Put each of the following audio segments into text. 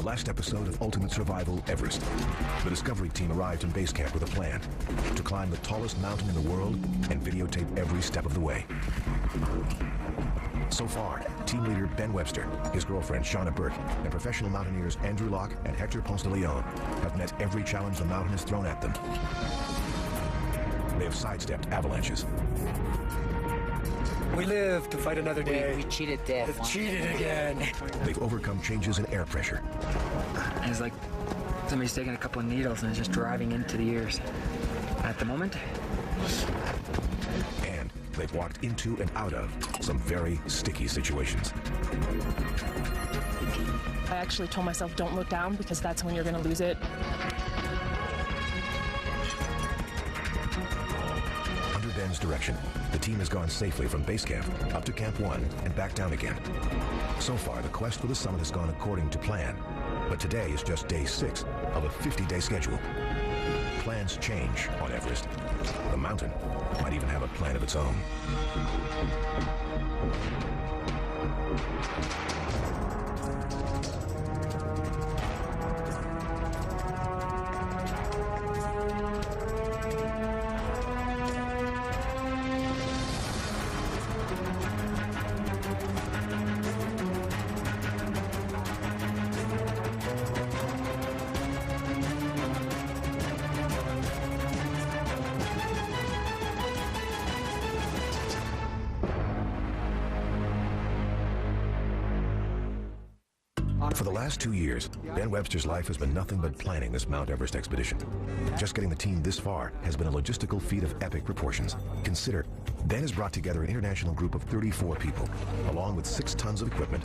last episode of Ultimate Survival Everest. The Discovery team arrived in base camp with a plan to climb the tallest mountain in the world and videotape every step of the way. So far, team leader Ben Webster, his girlfriend Shauna Burke, and professional mountaineers Andrew Locke and Hector Ponce have met every challenge the mountain has thrown at them. They have sidestepped avalanches. We live to fight another day. We cheated death. We've cheated again. They've overcome changes in air pressure. It's like somebody's taking a couple of needles and it's just driving into the ears. At the moment. And they've walked into and out of some very sticky situations. I actually told myself, don't look down, because that's when you're going to lose it. Under Ben's direction, the team has gone safely from base camp up to Camp 1 and back down again. So far, the quest for the summit has gone according to plan, but today is just day 6 of a 50-day schedule. Plans change on Everest. The mountain might even have a plan of its own. For the last 2 years, Ben Webster's life has been nothing but planning this Mount Everest expedition. Just getting the team this far has been a logistical feat of epic proportions. Consider, Ben has brought together an international group of 34 people, along with 6 tons of equipment,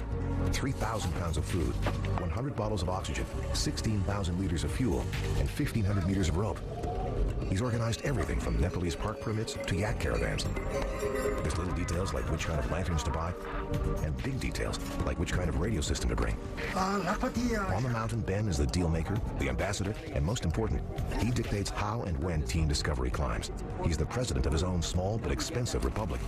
3,000 pounds of food, 100 bottles of oxygen, 16,000 liters of fuel, and 1,500 meters of rope. He's organized everything from Nepalese park permits to yak caravans. There's little details like which kind of lanterns to buy, and big details like which kind of radio system to bring. On the mountain, Ben is the deal maker, the ambassador, and most important, he dictates how and when Team Discovery climbs. He's the president of his own small but expensive republic.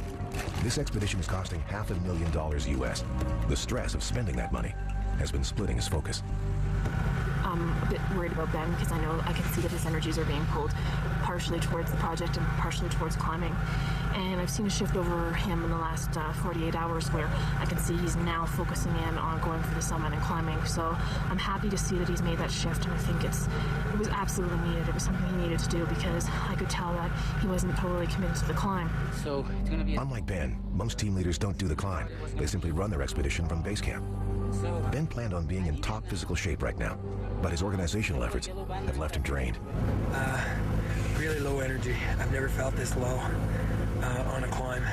This expedition is costing $500,000 US. The stress of spending that money has been splitting his focus. I'm a bit worried about Ben, because I can see that his energies are being pulled partially towards the project and partially towards climbing. And I've seen a shift over him in the last 48 hours where I can see he's now focusing in on going for the summit and climbing. So I'm happy to see that he's made that shift, and I think it was absolutely needed. It was something he needed to do, because I could tell that he wasn't totally committed to the climb. So it's going to be... Unlike Ben, most team leaders don't do the climb. They simply run their expedition from base camp. Ben planned on being in top physical shape right now, but his organizational efforts have left him drained. Really low energy. I've never felt this low on a climb.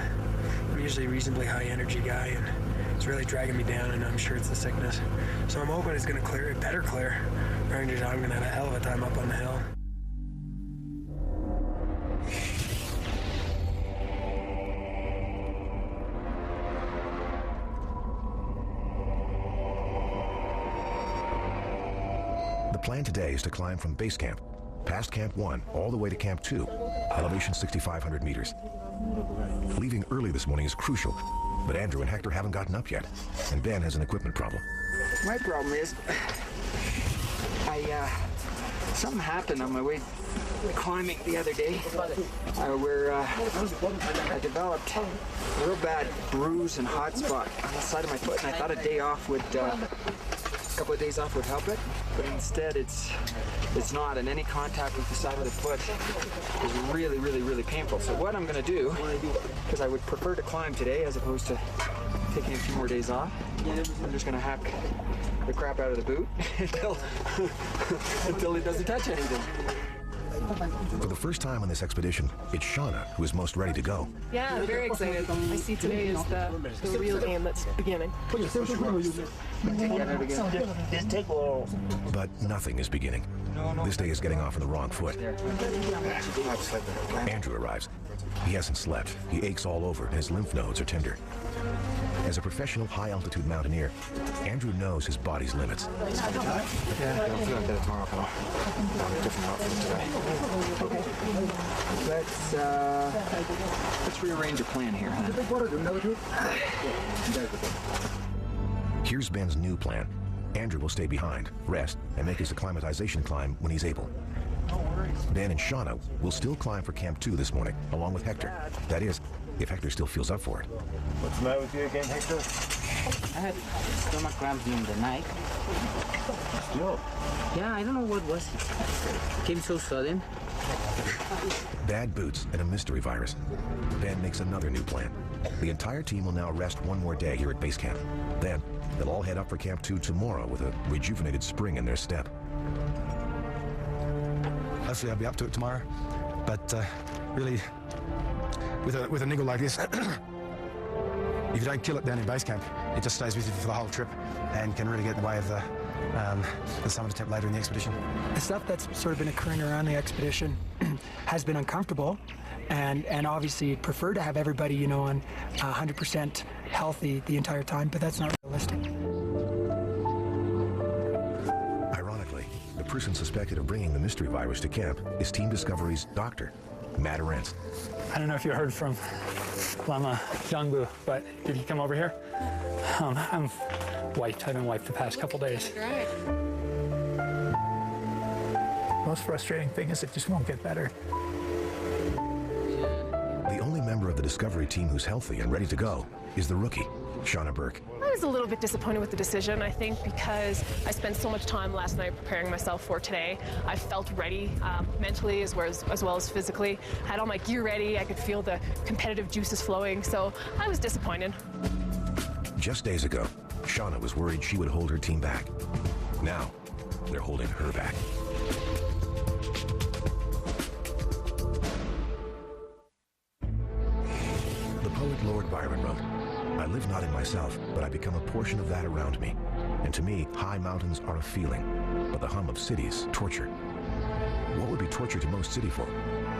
I'm usually a reasonably high energy guy, and it's really dragging me down, and I'm sure it's the sickness. So I'm hoping it's going to clear. It better clear. I'm going to have a hell of a time up on the hill. The plan today is to climb from base camp, past Camp 1, all the way to Camp 2, elevation 6,500 meters. Leaving early this morning is crucial, but Andrew and Hector haven't gotten up yet, and Ben has an equipment problem. My problem is, something happened on my way climbing the other day, where I developed a real bad bruise and hot spot on the side of my foot, and I thought a day off would, a couple of days off would help it, but instead it's not, and any contact with the side of the foot is really, really, really painful. So what I'm going to do, because I would prefer to climb today as opposed to taking a few more days off, I'm just going to hack the crap out of the boot until it doesn't touch anything. For the first time on this expedition, it's Shauna who is most ready to go. Yeah, I'm very excited. I see today as the real game that's beginning. But nothing is beginning. This day is getting off on the wrong foot. Andrew arrives. He hasn't slept. He aches all over, and his lymph nodes are tender. As a professional high-altitude mountaineer, Andrew knows his body's limits. Yeah, I'm feeling better tomorrow, pal. Different outfit today. Let's rearrange a plan here, huh? Here's Ben's new plan. Andrew will stay behind, rest, and make his acclimatization climb when he's able. Dan and Shauna will still climb for Camp 2 this morning, along with Hector. That is, if Hector still feels up for it. What's the matter with you again, Hector? I had stomach cramps during the night. Still? Yeah, I don't know what was it. Came so sudden. Bad boots and a mystery virus. Ben makes another new plan. The entire team will now rest one more day here at base camp. Then, they'll all head up for Camp 2 tomorrow with a rejuvenated spring in their step. Hopefully I'll be up to it tomorrow. But really, with a niggle like this, if you don't kill it down in base camp, it just stays with you for the whole trip and can really get in the way of the summit attempt later in the expedition. The stuff that's sort of been occurring around the expedition has been uncomfortable, and obviously prefer to have everybody, you know, on 100% healthy the entire time, but that's not realistic. Ironically, the person suspected of bringing the mystery virus to camp is Team Discovery's doctor, Matt Arentz. I don't know if you heard from Lama Yangbu, but did he come over here? I'm wiped. I've been wiped the past couple days. Right. Most frustrating thing is it just won't get better. The only member of the Discovery team who's healthy and ready to go is the rookie, Shauna Burke. I was a little bit disappointed with the decision, I think, because I spent so much time last night preparing myself for today. I felt ready mentally as well as physically. I had all my gear ready. I could feel the competitive juices flowing, so I was disappointed. Just days ago, Shauna was worried she would hold her team back. Now, they're holding her back. The poet Lord Byron wrote, "I live not in myself, but I become a portion of that around me. And to me, high mountains are a feeling, but the hum of cities, torture." What would be torture to most city folk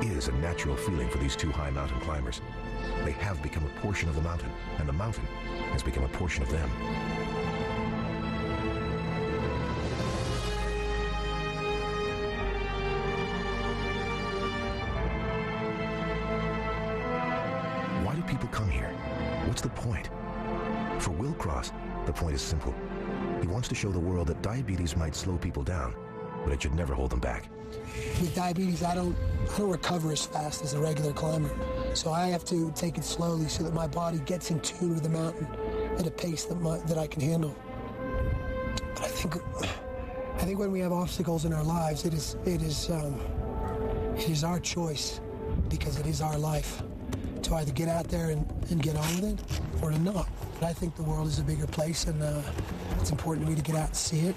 is a natural feeling for these two high mountain climbers. They have become a portion of the mountain, and the mountain has become a portion of them. Why do people come here? What's the point? For Will Cross, the point is simple. He wants to show the world that diabetes might slow people down, but it should never hold them back. With diabetes, I don't recover as fast as a regular climber. So I have to take it slowly so that my body gets in tune with the mountain at a pace that I can handle. But I think when we have obstacles in our lives, it is our choice, because it is our life, to either get out there and get on with it or to not. But I think the world is a bigger place, and it's important to me to get out and see it.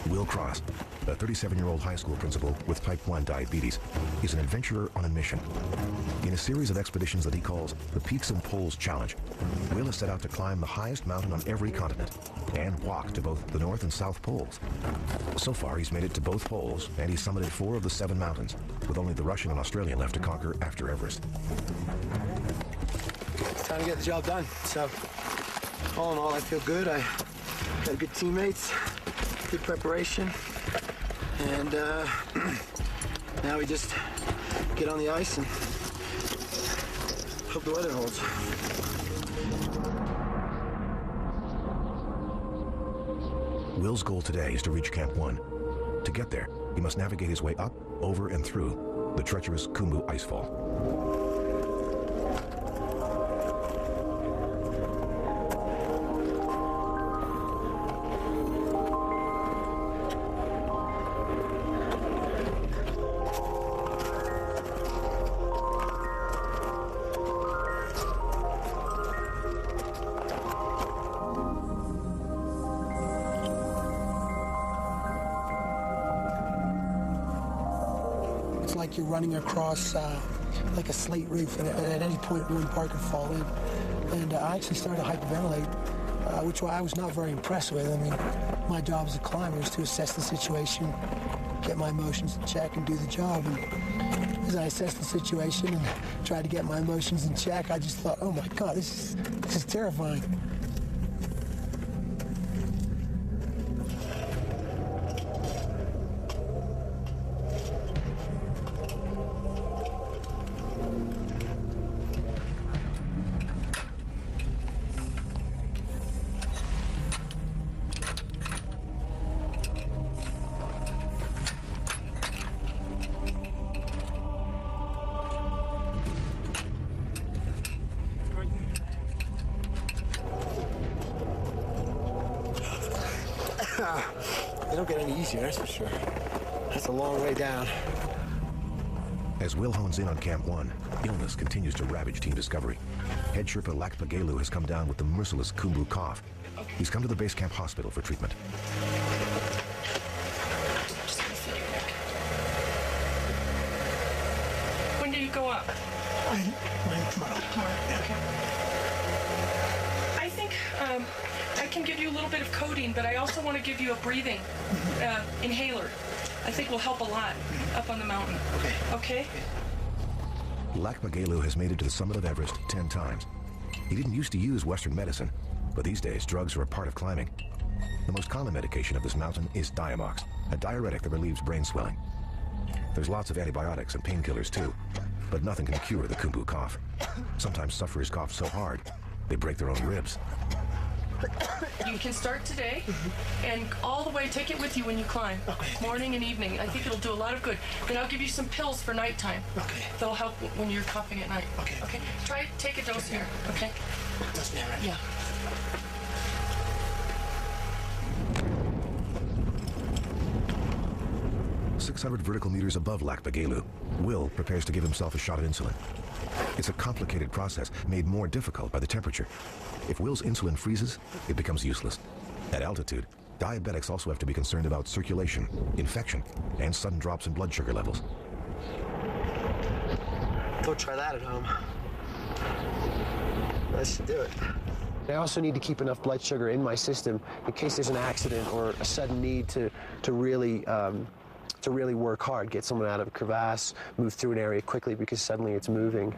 Will Cross, a 37-year-old high school principal with type 1 diabetes, is an adventurer on a mission. In a series of expeditions that he calls the Peaks and Poles Challenge, Will has set out to climb the highest mountain on every continent and walk to both the North and South Poles. So far, he's made it to both poles, and he's summited 4 of the 7 mountains, with only the Russian and Australian left to conquer after Everest. It's time to get the job done. So, all in all, I feel good. I got good teammates, good preparation, and now we just get on the ice and hope the weather holds. Will's goal today is to reach Camp 1. To get there, he must navigate his way up, over, and through the treacherous Khumbu icefall. Like you're running across like a slate roof, and at any point one part could fall in. And I actually started to hyperventilate, which I was not very impressed with. I mean, my job as a climber is to assess the situation, get my emotions in check, and do the job. And as I assessed the situation and tried to get my emotions in check, I just thought, oh my God, this is terrifying. They don't get any easier, that's for sure. That's a long way down. As Will hones in on Camp 1, illness continues to ravage Team Discovery. Head Sherpa Lakpagelu has come down with the merciless Kumbu cough. He's come to the base camp hospital for treatment. When do you go up? Tomorrow. Okay. I think I can give you a little bit of codeine, but I also want to give you a breathing inhaler. I think will help a lot up on the mountain. Okay? Lakpagelu has made it to the summit of Everest 10 times. He didn't used to use Western medicine, but these days drugs are a part of climbing. The most common medication of this mountain is Diamox, a diuretic that relieves brain swelling. There's lots of antibiotics and painkillers too, but nothing can cure the Kumbu cough. Sometimes sufferers cough so hard, they break their own ribs. You can start today and all the way take it with you when you climb. Morning and evening. I think it'll do a lot of good. And I'll give you some pills for nighttime. That'll help when you're coughing at night. Okay. Try take a dose here. Okay. Dose now, right? Yeah. .600 vertical meters above Lakpagelu, Will prepares to give himself a shot of insulin. It's a complicated process made more difficult by the temperature. If Will's insulin freezes, it becomes useless. At altitude, diabetics also have to be concerned about circulation, infection, and sudden drops in blood sugar levels. Don't try that at home. That should do it. I also need to keep enough blood sugar in my system in case there's an accident or a sudden need to really work hard, get someone out of a crevasse, move through an area quickly because suddenly it's moving.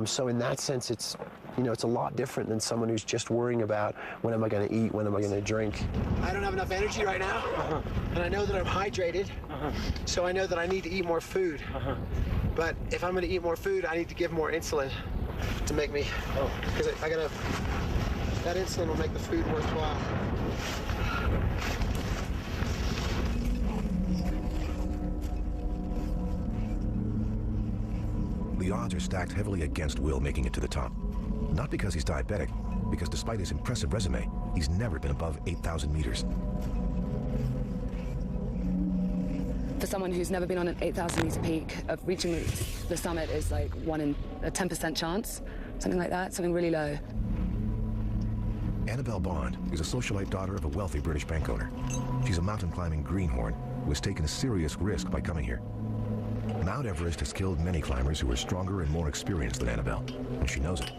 So in that sense, it's a lot different than someone who's just worrying about when am I going to eat, when am I going to drink. I don't have enough energy right now, and I know that I'm hydrated, so I know that I need to eat more food. But if I'm going to eat more food, I need to give more insulin to make me, because that insulin will make the food worthwhile. The odds are stacked heavily against Will making it to the top. Not because he's diabetic, because despite his impressive resume, he's never been above 8,000 meters. For someone who's never been on an 8,000 meter peak, of reaching the summit is like 1 in a 10% chance, something like that, something really low. Annabelle Bond is a socialite daughter of a wealthy British bank owner. She's a mountain climbing greenhorn who has taken a serious risk by coming here. Mount Everest has killed many climbers who are stronger and more experienced than Annabelle, and she knows it.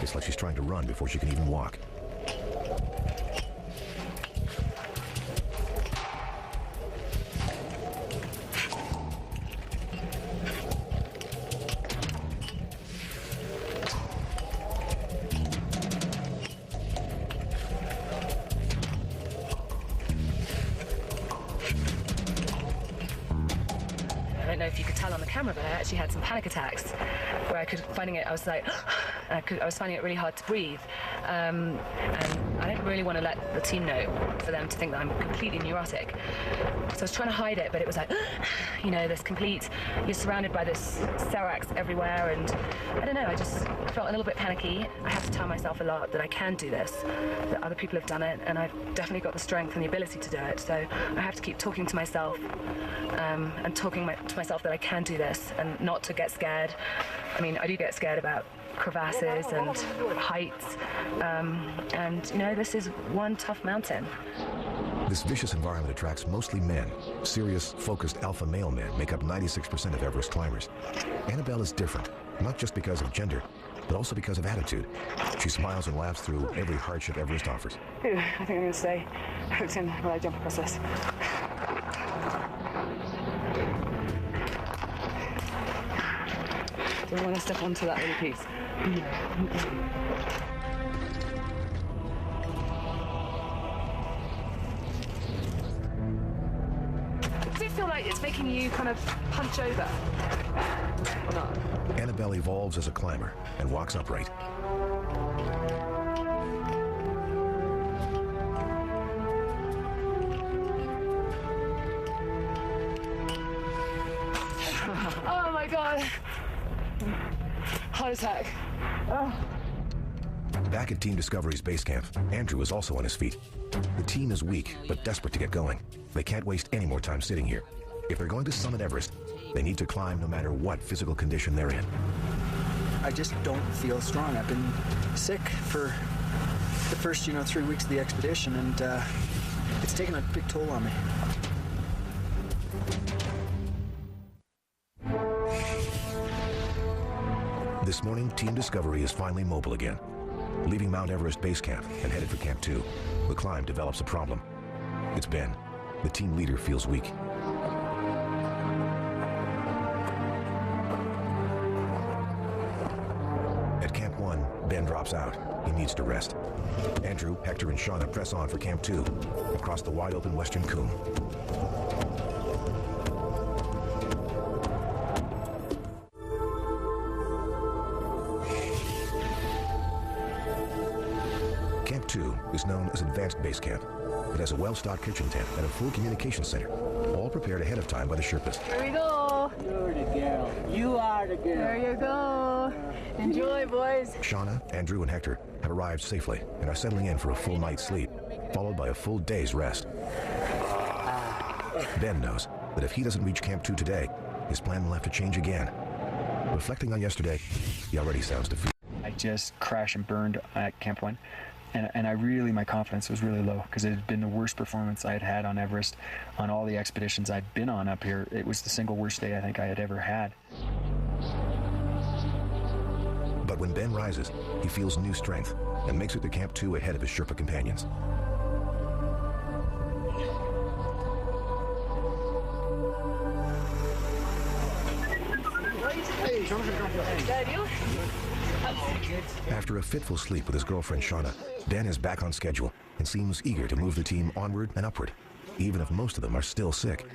It's like she's trying to run before she can even walk. I don't know if you could tell on the camera, but I actually had some panic attacks where I was finding it really hard to breathe. And I don't really want to let the team know for them to think that I'm completely neurotic. So I was trying to hide it, but it was like, this complete, you're surrounded by this seracs everywhere, and I don't know, I just felt a little bit panicky. I have to tell myself a lot that I can do this, that other people have done it, and I've definitely got the strength and the ability to do it. So I have to keep talking to myself and talking to myself that I can do this and not to get scared. I mean, I do get scared about crevasses and heights, and this is one tough mountain. This vicious environment attracts mostly men. Serious, focused alpha male men make up 96% of Everest climbers. Annabelle is different, not just because of gender, but also because of attitude. She smiles and laughs through every hardship Everest offers. I think I'm going to stay hooked in while I jump across this. Don't want to step onto that little piece. Does it feel like it's making you kind of punch over? Or not? Annabelle evolves as a climber and walks upright. Oh my God. Heart attack. Oh. Back at Team Discovery's base camp, Andrew is also on his feet. The team is weak, but desperate to get going. They can't waste any more time sitting here. If they're going to summit Everest, they need to climb no matter what physical condition they're in. I just don't feel strong. I've been sick for the first, 3 weeks of the expedition, and it's taken a big toll on me. This morning, Team Discovery is finally mobile again. Leaving Mount Everest base camp and headed for Camp 2, the climb develops a problem. It's Ben. The team leader feels weak. At Camp 1, Ben drops out. He needs to rest. Andrew, Hector, and Shauna press on for Camp 2, across the wide-open western coombe. Camp 2 is known as Advanced Base Camp. It has a well-stocked kitchen tent and a full communication center, all prepared ahead of time by the Sherpas. Here we go. You're the girl. You are the girl. There you go. Enjoy, boys. Shauna, Andrew, and Hector have arrived safely and are settling in for a full night's sleep, followed by a full day's rest. Ben knows that if he doesn't reach Camp 2 today, his plan will have to change again. Reflecting on yesterday, he already sounds defeated. I just crashed and burned at Camp 1. And my confidence was really low because it had been the worst performance I had had on Everest on all the expeditions I'd been on up here. It was the single worst day I think I had ever had. But when Ben rises, he feels new strength and makes it to Camp 2 ahead of his Sherpa companions. After a fitful sleep with his girlfriend Shauna, Ben is back on schedule and seems eager to move the team onward and upward, even if most of them are still sick.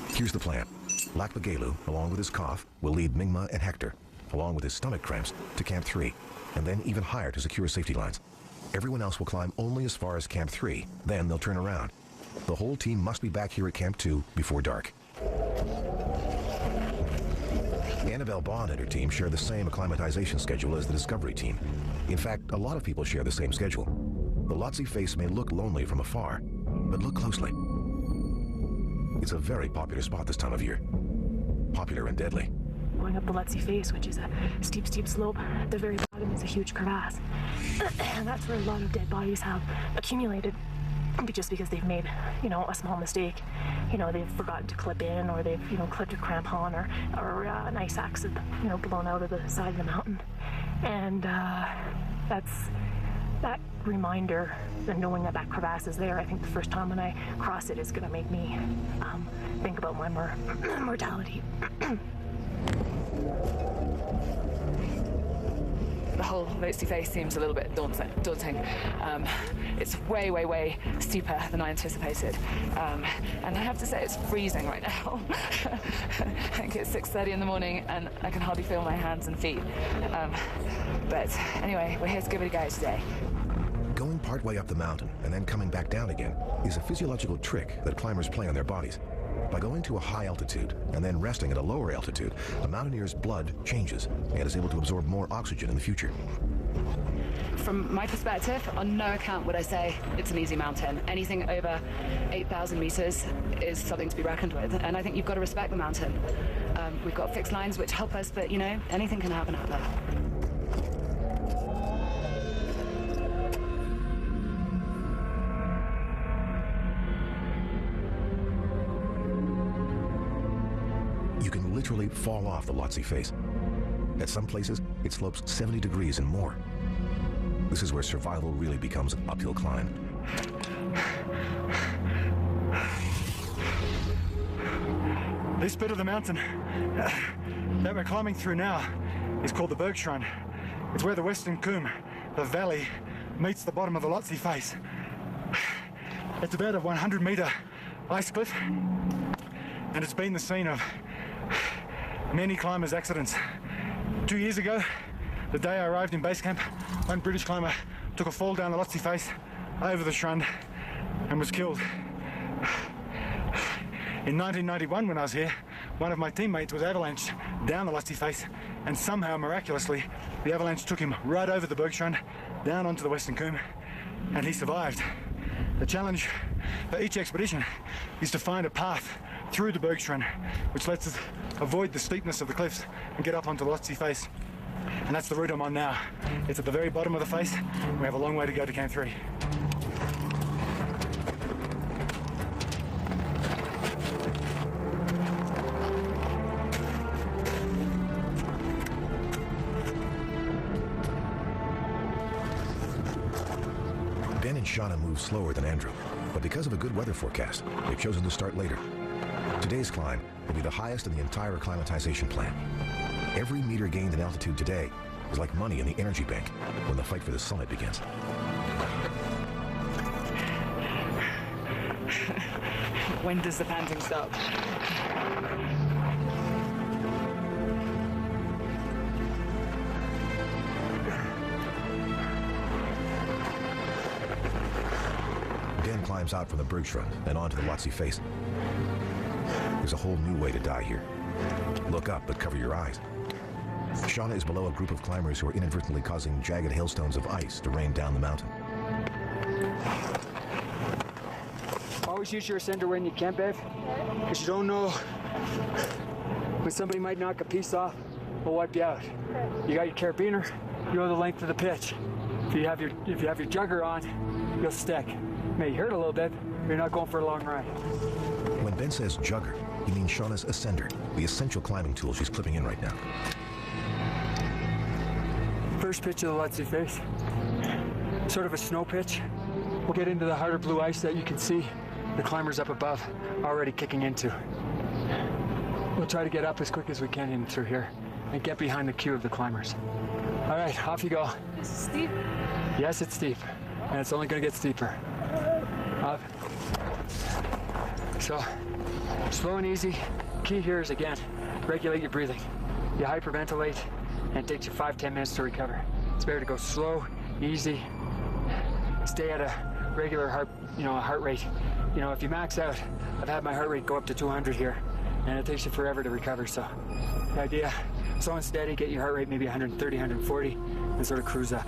Here's the plan. Lakpagelu, along with his cough, will lead Mingma and Hector, along with his stomach cramps, to Camp 3, and then even higher to secure safety lines. Everyone else will climb only as far as Camp 3, then they'll turn around. The whole team must be back here at Camp 2 before dark. Annabelle Bond and her team share the same acclimatization schedule as the Discovery team. In fact, a lot of people share the same schedule. The Lhotse face may look lonely from afar, but look closely. It's a very popular spot this time of year. Popular and deadly. Going up the Lhotse face, which is a steep slope, at the very bottom is a huge crevasse. And that's where a lot of dead bodies have accumulated. Just because they've made, a small mistake. They've forgotten to clip in, or they've, clipped a crampon, or an ice axe, blown out of the side of the mountain. And that reminder, and knowing that crevasse is there, I think the first time when I cross it is going to make me think about my mortality. The whole Lhotse face seems a little bit daunting. It's way steeper than I anticipated. And I have to say it's freezing right now. I think it's 6:30 in the morning and I can hardly feel my hands and feet. But anyway, we're here to give it a go today. Going partway up the mountain and then coming back down again is a physiological trick that climbers play on their bodies. By going to a high altitude and then resting at a lower altitude, a mountaineer's blood changes and is able to absorb more oxygen in the future. From my perspective, on no account would I say it's an easy mountain. Anything over 8,000 meters is something to be reckoned with, and I think you've got to respect the mountain. We've got fixed lines which help us, but anything can happen out there. You can literally fall off the Lhotse face. At some places, it slopes 70 degrees and more. This is where survival really becomes an uphill climb. This bit of the mountain that we're climbing through now is called the Bergschrein. It's where the western coombe, the valley, meets the bottom of the Lhotse face. It's about a 100-meter ice cliff, and it's been the scene of many climbers' accidents. 2 years ago, the day I arrived in base camp, one British climber took a fall down the Lhotse face over the Schrund and was killed. In 1991, when I was here, one of my teammates was avalanched down the Lhotse face, and somehow, miraculously, the avalanche took him right over the Bergschrein down onto the Western Combe, and he survived. The challenge for each expedition is to find a path through the Bergstrand, which lets us avoid the steepness of the cliffs and get up onto the Lhotse face. And that's the route I'm on now. It's at the very bottom of the face. We have a long way to go to Camp 3. Ben and Shauna move slower than Andrew, but because of a good weather forecast, they've chosen to start later. Today's climb will be the highest in the entire acclimatization plan. Every meter gained in altitude today is like money in the energy bank when the fight for the summit begins. When does the panting stop? Ben climbs out from the Bergstrand and onto the Lhotse face. There's a whole new way to die here. Look up, but cover your eyes. Shauna is below a group of climbers who are inadvertently causing jagged hailstones of ice to rain down the mountain. Always use your ascender when you can, Bev, because you don't know when somebody might knock a piece off or wipe you out. You got your carabiner, you know the length of the pitch. If you have your jugger on, you'll stick. May hurt a little bit, but you're not going for a long ride. When Ben says jugger, he means Shauna's ascender, the essential climbing tool she's clipping in right now. First pitch of the Lhotse face, sort of a snow pitch. We'll get into the harder blue ice that you can see the climbers up above already kicking into. We'll try to get up as quick as we can in through here and get behind the queue of the climbers. All right, off you go. This is steep. Yes, it's steep, and it's only going to get steeper. Up. So, slow and easy. Key here is, again, regulate your breathing. You hyperventilate, and it takes you 5-10 minutes to recover. It's better to go slow, easy, stay at a regular heart rate. You know, if you max out, I've had my heart rate go up to 200 here, and it takes you forever to recover. So, the idea, slow and steady, get your heart rate maybe 130, 140, and sort of cruise up.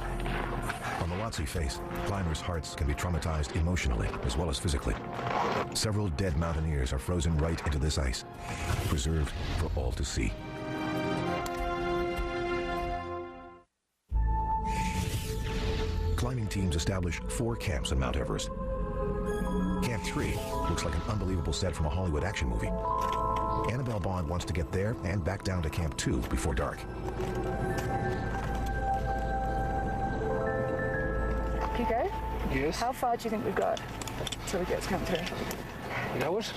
On the Lhotse face, climbers' hearts can be traumatized emotionally as well as physically. Several dead mountaineers are frozen right into this ice, preserved for all to see. Climbing teams establish 4 camps on Mount Everest. Camp 3 looks like an unbelievable set from a Hollywood action movie. Annabelle Bond wants to get there and back down to Camp 2 before dark. Kiko? Yes? How far do you think we've got till we get to Camp 3? 3 hours?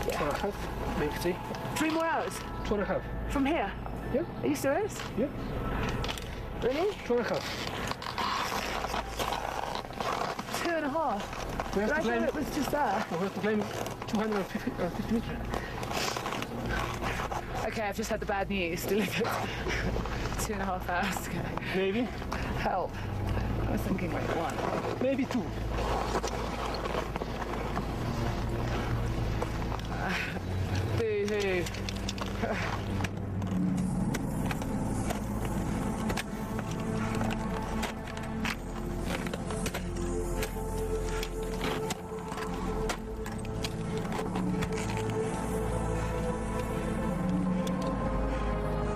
Yeah. 2.5, maybe 3. 3 more hours? 2.5. From here? Yeah. Are you serious? Yeah. Really? 2.5. 2.5? We have I to climb. thought it was just there. We have to climb 250 meters. Okay, I've just had the bad news delivered. 2.5 hours ago. Maybe. Help. I was thinking like 1. Maybe 2. Boo-hoo.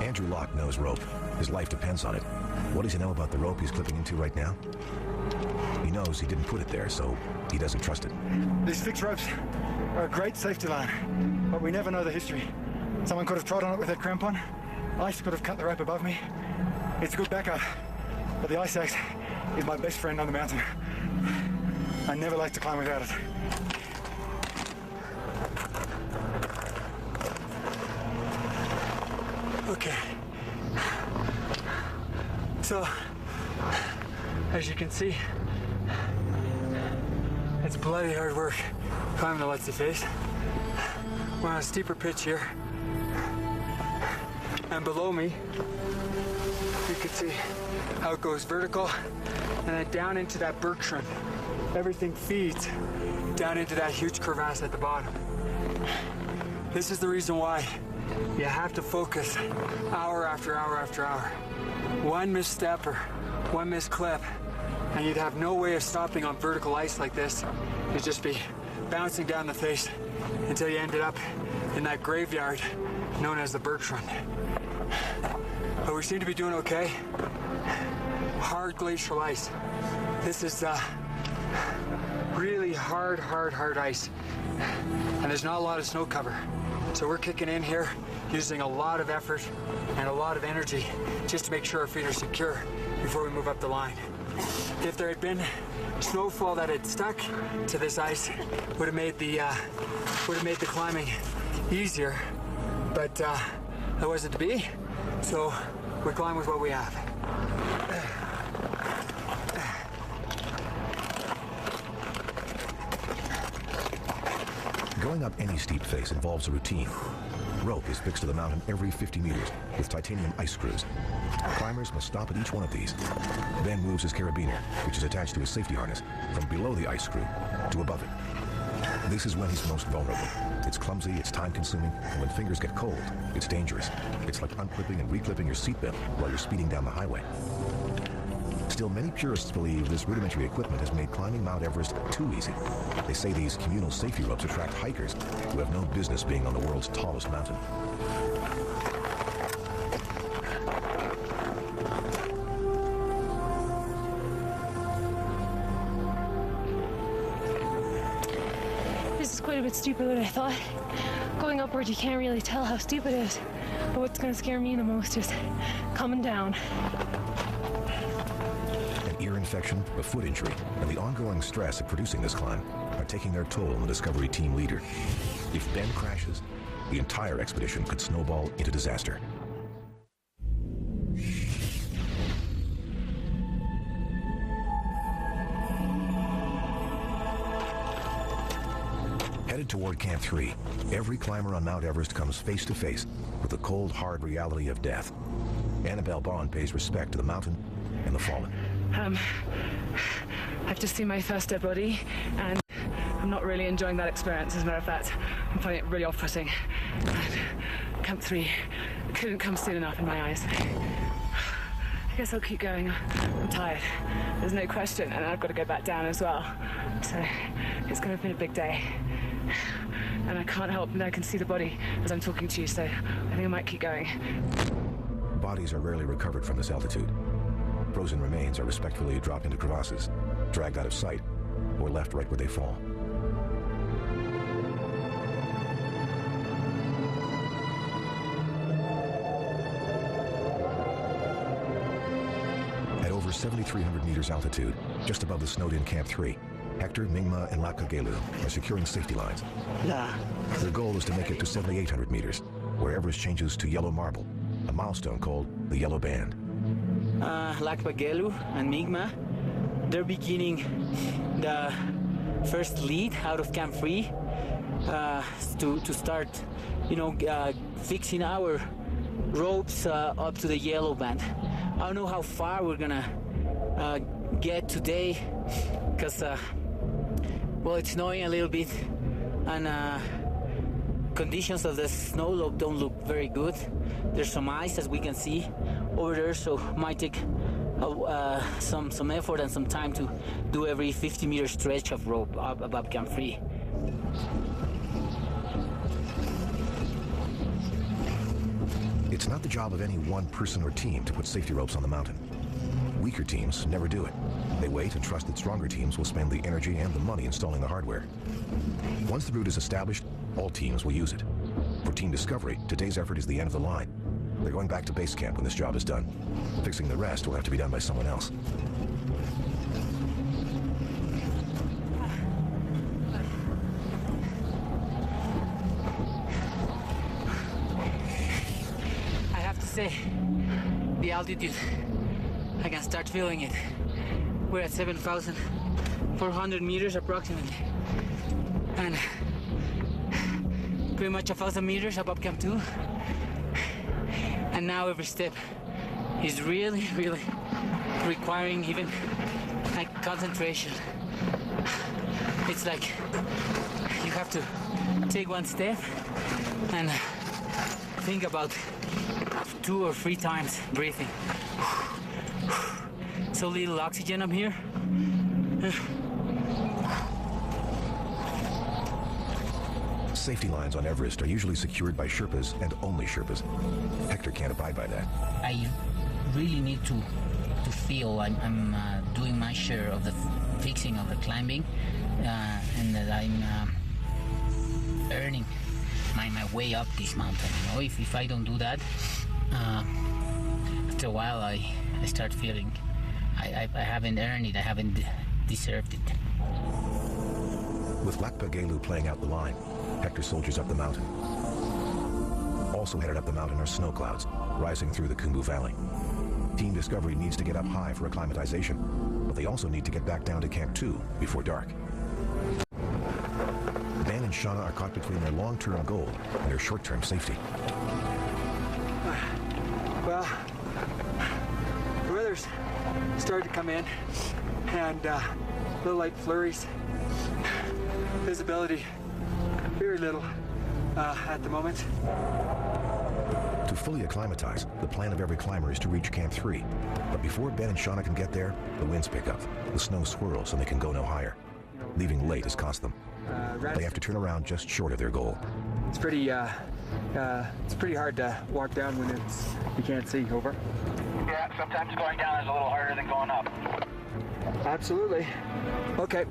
Andrew Locke knows rope. His life depends on it. What does he know about the rope he's clipping into right now? He knows he didn't put it there, so he doesn't trust it. These fixed ropes are a great safety line, but we never know the history. Someone could have trod on it with their crampon. Ice could have cut the rope above me. It's a good backup, but the ice axe is my best friend on the mountain. I never like to climb without it. Okay. So, as you can see, it's bloody hard work climbing the Lhotse face. We're on a steeper pitch here. And below me, you can see how it goes vertical and then down into that Bergstrand. Everything feeds down into that huge crevasse at the bottom. This is the reason why you have to focus hour after hour after hour. One misstep or one missed clip, and you'd have no way of stopping on vertical ice like this. You'd just be bouncing down the face until you ended up in that graveyard known as the Burke Run. But we seem to be doing okay. Hard glacial ice. This is really hard ice. And there's not a lot of snow cover. So we're kicking in here using a lot of effort and a lot of energy just to make sure our feet are secure before we move up the line. If there had been snowfall that had stuck to this ice, would have made the climbing easier, but that wasn't to be. So we climb with what we have. Going up any steep face involves a routine. Rope is fixed to the mountain every 50 meters with titanium ice screws. Climbers must stop at each one of these. Ben moves his carabiner, which is attached to his safety harness, from below the ice screw to above it. This is when he's most vulnerable. It's clumsy, it's time-consuming, and when fingers get cold, it's dangerous. It's like unclipping and reclipping your seatbelt while you're speeding down the highway. Still, many purists believe this rudimentary equipment has made climbing Mount Everest too easy. They say these communal safety ropes attract hikers who have no business being on the world's tallest mountain. This is quite a bit steeper than I thought. Going upward, you can't really tell how steep it is. But what's going to scare me the most is coming down. Infection, a foot injury, and the ongoing stress of producing this climb are taking their toll on the Discovery team leader. If Ben crashes, the entire expedition could snowball into disaster. Headed toward Camp 3, every climber on Mount Everest comes face to face with the cold, hard reality of death. Annabelle Bond pays respect to the mountain and the fallen. I've just seen my first dead body, and I'm not really enjoying that experience. As a matter of fact, I'm finding it really off-putting. Camp 3 couldn't come soon enough in my eyes. I guess I'll keep going. I'm tired. There's no question, and I've got to go back down as well. So it's going to have been a big day. And I can't help, and I can see the body as I'm talking to you, so I think I might keep going. Bodies are rarely recovered from this altitude. Frozen remains are respectfully dropped into crevasses, dragged out of sight, or left right where they fall. At over 7,300 meters altitude, just above the snowed-in Camp 3, Hector, Mingma, and Lapkagelu are securing safety lines. Their goal is to make it to 7,800 meters, where Everest changes to yellow marble, a milestone called the Yellow Band. Lapkagelu and Mingma, they're beginning the first lead out of Camp 3 to start, fixing our ropes up to the Yellow Band. I don't know how far we're gonna get today, because it's snowing a little bit, and conditions of the snow slope don't look very good. There's some ice, as we can see over there, so might take some effort and some time to do every 50-meter stretch of rope up above Camp 3. It's not the job of any one person or team to put safety ropes on the mountain. Weaker teams never do it. They wait and trust that stronger teams will spend the energy and the money installing the hardware. Once the route is established, all teams will use it. For Team Discovery, today's effort is the end of the line. They're going back to base camp when this job is done. Fixing the rest will have to be done by someone else. I have to say, the altitude, I can start feeling it. We're at 7,400 meters approximately, and pretty much 1,000 meters above Camp 2. And now every step is really, really requiring even like concentration. It's like you have to take one step and think about 2 or 3 times breathing. so little oxygen up here. Safety lines on Everest are usually secured by Sherpas and only Sherpas. Hector can't abide by that. I really need to feel I'm doing my share of the fixing of the climbing, and that I'm earning my way up this mountain. You know, if I don't do that, after a while I start feeling I haven't earned it, I haven't deserved it. With Lakpa-Gelu playing out the line, Hector soldiers up the mountain. Also headed up the mountain are snow clouds, rising through the Khumbu Valley. Team Discovery needs to get up high for acclimatization, but they also need to get back down to Camp 2 before dark. Ben and Shauna are caught between their long-term goal and their short-term safety. Well, the weather's started to come in, and little light flurries. Visibility, very little at the moment. To fully acclimatize, the plan of every climber is to reach Camp 3. But before Ben and Shauna can get there, the winds pick up, the snow swirls, and they can go no higher. Leaving late has cost them. They have to turn around just short of their goal. It's pretty hard to walk down when you can't see. Over. Yeah, sometimes going down is a little harder than going up. Absolutely. Okay,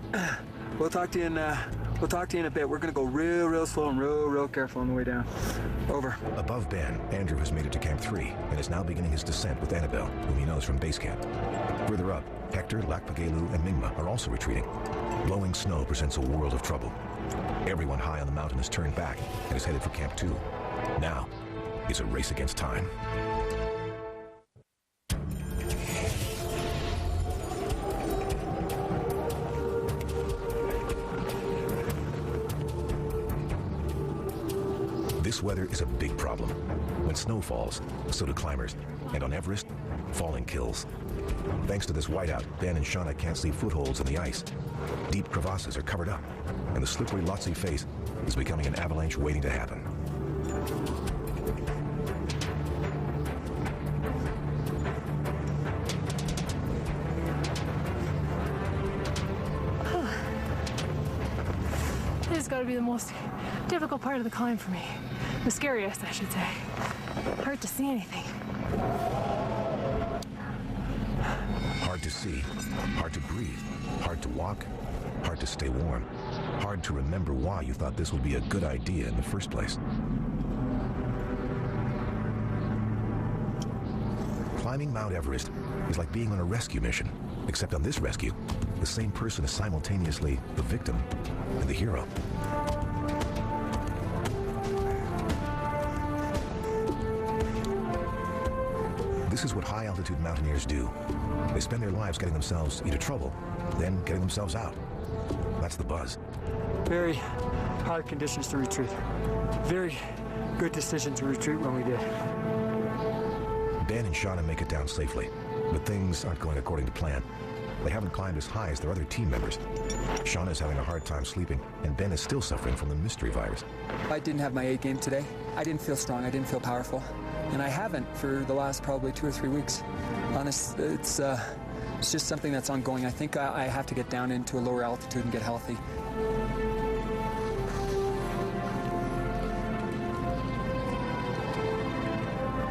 we'll talk to you in a bit. We're gonna go real slow and real careful on the way down. Over. Above Ben, Andrew has made it to Camp 3 and is now beginning his descent with Annabelle, whom he knows from base camp. Further up, Hector, Lakpa-Gelu, and Mingma are also retreating. Blowing snow presents a world of trouble. Everyone high on the mountain has turned back and is headed for Camp 2. Now is a race against time. This weather is a big problem. When snow falls, so do climbers. And on Everest, falling kills. Thanks to this whiteout, Ben and Shauna can't see footholds in the ice. Deep crevasses are covered up, and the slippery Lhotse face is becoming an avalanche waiting to happen. This has got to be the most difficult part of the climb for me. The scariest, I should say. Hard to see anything. Hard to see, hard to breathe, hard to walk, hard to stay warm, hard to remember why you thought this would be a good idea in the first place. Climbing Mount Everest is like being on a rescue mission, except on this rescue, the same person is simultaneously the victim and the hero. This is what high-altitude mountaineers do. They spend their lives getting themselves into trouble, then getting themselves out. That's the buzz. Very hard conditions to retreat. Very good decision to retreat when we did. Ben and Shauna make it down safely, but things aren't going according to plan. They haven't climbed as high as their other team members. Shauna's having a hard time sleeping, and Ben is still suffering from the mystery virus. I didn't have my A game today. I didn't feel strong. I didn't feel powerful. And I haven't for the last probably 2 or 3 weeks. Honest, it's just something that's ongoing. I think I have to get down into a lower altitude and get healthy.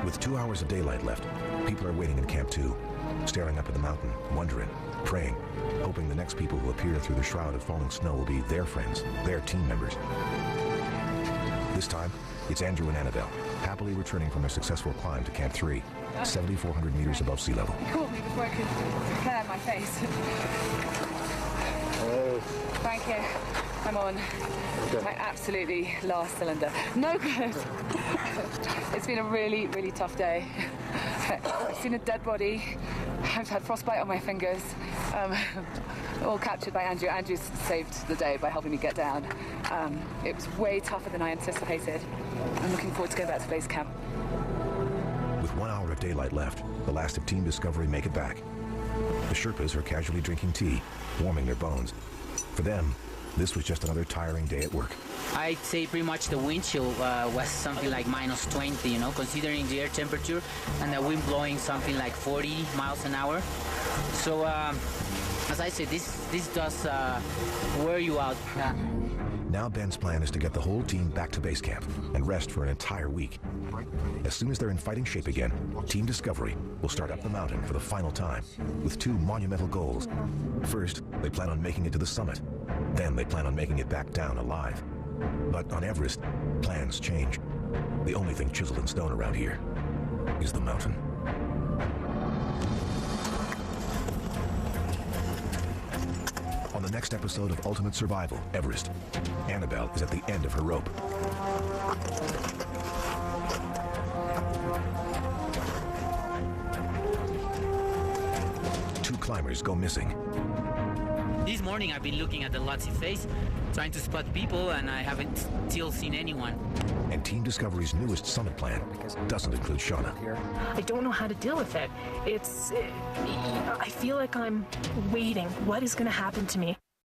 With 2 hours of daylight left, people are waiting in Camp 2, staring up at the mountain, wondering, praying, hoping the next people who appear through the shroud of falling snow will be their friends, their team members. This time, it's Andrew and Annabelle, happily returning from their successful climb to Camp 3, 7,400 meters above sea level. You caught me before I could clear my face. Oh. Thank you. I'm on my absolutely last cylinder. No good. It's been a really, really tough day. I've seen a dead body. I've had frostbite on my fingers. All captured by Andrew. Andrew's saved the day by helping me get down. It was way tougher than I anticipated. I'm looking forward to going back to base camp. With 1 hour of daylight left, the last of Team Discovery make it back. The Sherpas are casually drinking tea, warming their bones. For them, this was just another tiring day at work. I'd say pretty much the wind chill was something like minus 20, you know, considering the air temperature, and the wind blowing something like 40 miles an hour. So, as I said, this does wear you out. Now Ben's plan is to get the whole team back to base camp and rest for an entire week. As soon as they're in fighting shape again, Team Discovery will start up the mountain for the final time with two monumental goals. First, they plan on making it to the summit. Then they plan on making it back down alive. But on Everest, plans change. The only thing chiseled in stone around here is the mountain. On the next episode of Ultimate Survival, Everest, Annabelle is at the end of her rope. Two climbers go missing. This morning I've been looking at the Lhotse face, trying to spot people, and I haven't still seen anyone. And Team Discovery's newest summit plan doesn't include Shauna. I don't know how to deal with it. I feel like I'm waiting. What is going to happen to me?